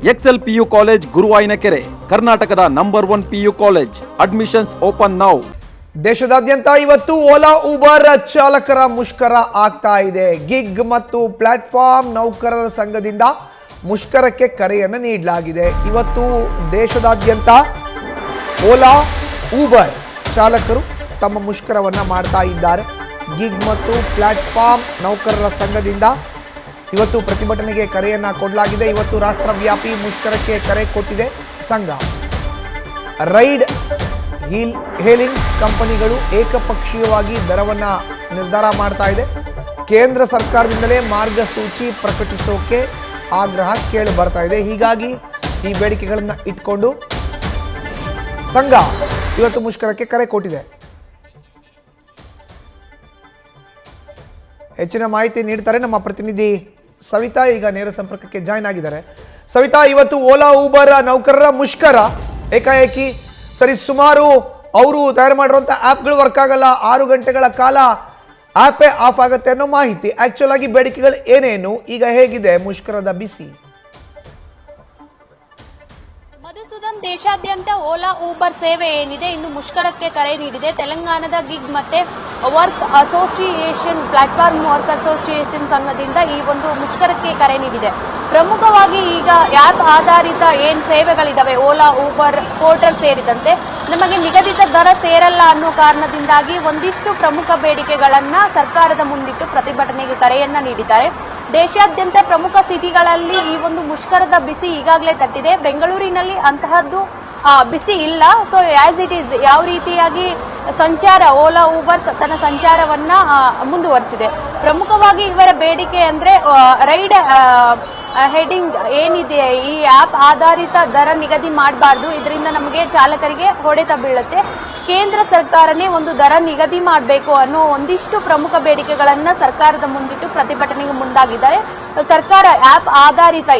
Excel PU college ಗುರುವಾಯಿನಕೆರೆ, ಕರ್ನಾಟಕದ number 1 PU college. Admissions open now. ದೇಶದಾದ್ಯಂತ ಇವತ್ತು ಓಲಾ ಉಬರ್ ಚಾಲಕರ ಮುಷ್ಕರ ಆಗ್ತಾ ಇದೆ. ಗಿಗ್ ಮತ್ತು ಪ್ಲಾಟ್ಫಾರ್ಮ್ ನೌಕರರ ಸಂಘದಿಂದ ಮುಷ್ಕರಕ್ಕೆ ಕರೆಯನ್ನು ನೀಡಲಾಗಿದೆ. ಇವತ್ತು ದೇಶದಾದ್ಯಂತ ಓಲಾ ಉಬರ್ ಚಾಲಕರು ತಮ್ಮ ಮುಷ್ಕರವನ್ನು ಮಾಡ್ತಾ ಇದ್ದಾರೆ. ಗಿಗ್ ಮತ್ತು ಪ್ಲಾಟ್ಫಾರ್ಮ್ ನೌಕರರ ಸಂಘದಿಂದ ಇವತ್ತು ಪ್ರತಿಭಟನೆಗೆ ಕರೆಯನ್ನು ಕೊಡಲಾಗಿದೆ. ಇವತ್ತು ರಾಷ್ಟ್ರವ್ಯಾಪಿ ಮುಷ್ಕರಕ್ಕೆ ಕರೆ ಕೊಟ್ಟಿದೆ ಸಂಘ. ರೈಡ್ ಹೇಲಿಂಗ್ ಕಂಪನಿಗಳು ಏಕಪಕ್ಷೀಯವಾಗಿ ದರವನ್ನು ನಿರ್ಧಾರ ಮಾಡ್ತಾ ಇದೆ. ಕೇಂದ್ರ ಸರ್ಕಾರದಿಂದಲೇ ಮಾರ್ಗಸೂಚಿ ಪ್ರಕಟಿಸೋಕೆ ಆಗ್ರಹ ಕೇಳಿ ಬರ್ತಾ ಇದೆ. ಹೀಗಾಗಿ ಈ ಬೇಡಿಕೆಗಳನ್ನು ಇಟ್ಕೊಂಡು ಸಂಘ ಇವತ್ತು ಮುಷ್ಕರಕ್ಕೆ ಕರೆ ಕೊಟ್ಟಿದೆ. ಹೆಚ್ಚಿನ ಮಾಹಿತಿ ನೀಡ್ತಾರೆ ನಮ್ಮ ಪ್ರತಿನಿಧಿ ಸವಿತಾ. ಈಗ ನೇರ ಸಂಪರ್ಕಕ್ಕೆ ಜಾಯ್ನ್ ಆಗಿದ್ದಾರೆ. ಸವಿತಾ, ಇವತ್ತು ಓಲಾ ಉಬರ್ ನೌಕರರ ಮುಷ್ಕರ ಏಕಾಏಕಿ ಸುಮಾರು ಅವರು ತಯಾರು ಮಾಡಿರುವಂಥ ಆ್ಯಪ್ಗಳು ವರ್ಕ್ ಆಗಲ್ಲ, 6 ಗಂಟೆಗಳ ಕಾಲ ಆ್ಯಪೇ ಆಫ್ ಆಗುತ್ತೆ ಅನ್ನೋ ಮಾಹಿತಿ. ಆಕ್ಚುಲ್ ಆಗಿ ಬೇಡಿಕೆಗಳು ಏನೇನು, ಈಗ ಹೇಗಿದೆ ಮುಷ್ಕರದ ಬಿಸಿ? ಮಧುಸೂದನ್, ದೇಶಾದ್ಯಂತ ಓಲಾ ಉಬರ್ ಸೇವೆ ಏನಿದೆ ಇನ್ನು ಮುಷ್ಕರಕ್ಕೆ ಕರೆ ನೀಡಿದೆ. ತೆಲಂಗಾಣದ ಗಿಗ್ ಮತ್ತೆ work association, platform work association ಸಂಘದಿಂದ ಈ ಒಂದು ಮುಷ್ಕರಕ್ಕೆ ಕರೆ ನೀಡಿದೆ. ಪ್ರಮುಖವಾಗಿ ಈಗ ಆ್ಯಪ್ ಆಧಾರಿತ ಏನ್ ಸೇವೆಗಳಿದಾವೆ, ಓಲಾ ಉಬರ್ ಪೋರ್ಟರ್ ಸೇರಿದಂತೆ ನಮಗೆ ನಿಗದಿತ ದರ ಸೇರಲ್ಲ ಅನ್ನೋ ಕಾರಣದಿಂದಾಗಿ ಒಂದಿಷ್ಟು ಪ್ರಮುಖ ಬೇಡಿಕೆಗಳನ್ನ ಸರ್ಕಾರದ ಮುಂದಿಟ್ಟು ಪ್ರತಿಭಟನೆಗೆ ಕರೆಯನ್ನ ನೀಡಿದ್ದಾರೆ. ದೇಶಾದ್ಯಂತ ಪ್ರಮುಖ ಸಿಟಿಗಳಲ್ಲಿ ಈ ಒಂದು ಮುಷ್ಕರದ ಬಿಸಿ ಈಗಾಗಲೇ ತಟ್ಟಿದೆ. ಬೆಂಗಳೂರಿನಲ್ಲಿ ಅಂತಹದ್ದು ಬಿಸಿ ಇಲ್ಲ. ಸೊ ಆಸ್ ಇಟ್ ಈಸ್ ಯಾವ ರೀತಿಯಾಗಿ ಸಂಚಾರ ಓಲಾ ಉಬರ್ ತನ್ನ ಸಂಚಾರವನ್ನ ಮುಂದುವರಿಸಿದೆ. ಪ್ರಮುಖವಾಗಿ ಇವರ ಬೇಡಿಕೆ ಅಂದ್ರೆ ರೈಡ್ ಹೆಡಿಂಗ್ ಏನಿದೆ, ಈ ಆಪ್ ಆಧಾರಿತ ದರ ನಿಗದಿ ಮಾಡಬಾರ್ದು, ಇದರಿಂದ ನಮಗೆ ಚಾಲಕರಿಗೆ ಹೊಡೆತ ಬೀಳುತ್ತೆ. ಕೇಂದ್ರ ಸರ್ಕಾರನೇ ಒಂದು ದರ ನಿಗದಿ ಮಾಡಬೇಕು ಅನ್ನೋ ಒಂದಿಷ್ಟು ಪ್ರಮುಖ ಬೇಡಿಕೆಗಳನ್ನ ಸರ್ಕಾರದ ಮುಂದಿಟ್ಟು ಪ್ರತಿಭಟನೆಗೆ ಮುಂದಾಗಿದ್ದಾರೆ. ಸರ್ಕಾರ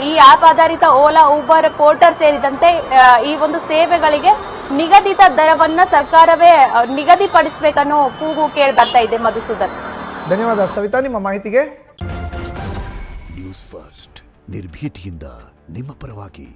ಈ ಆಪ್ ಆಧಾರಿತ ಓಲಾ ಉಬರ್ ಪೋರ್ಟರ್ ಸೇರಿದಂತೆ ಈ ಒಂದು ಸೇವೆಗಳಿಗೆ ನಿಗದಿತ ದರವನ್ನ ಸರ್ಕಾರವೇ ನಿಗದಿಪಡಿಸಬೇಕನ್ನೋ ಕೂಗು ಕೇಳಿ ಬರ್ತಾ ಇದೆ. ಮಧುಸೂದನ್, ಧನ್ಯವಾದ ಸವಿತಾ ನಿಮ್ಮ ಮಾಹಿತಿಗೆ. ನ್ಯೂಸ್ ಫಸ್ಟ್ ನಿರ್ಭೀತಿಯಿಂದ ನಿಮ್ಮ ಪರವಾಗಿ.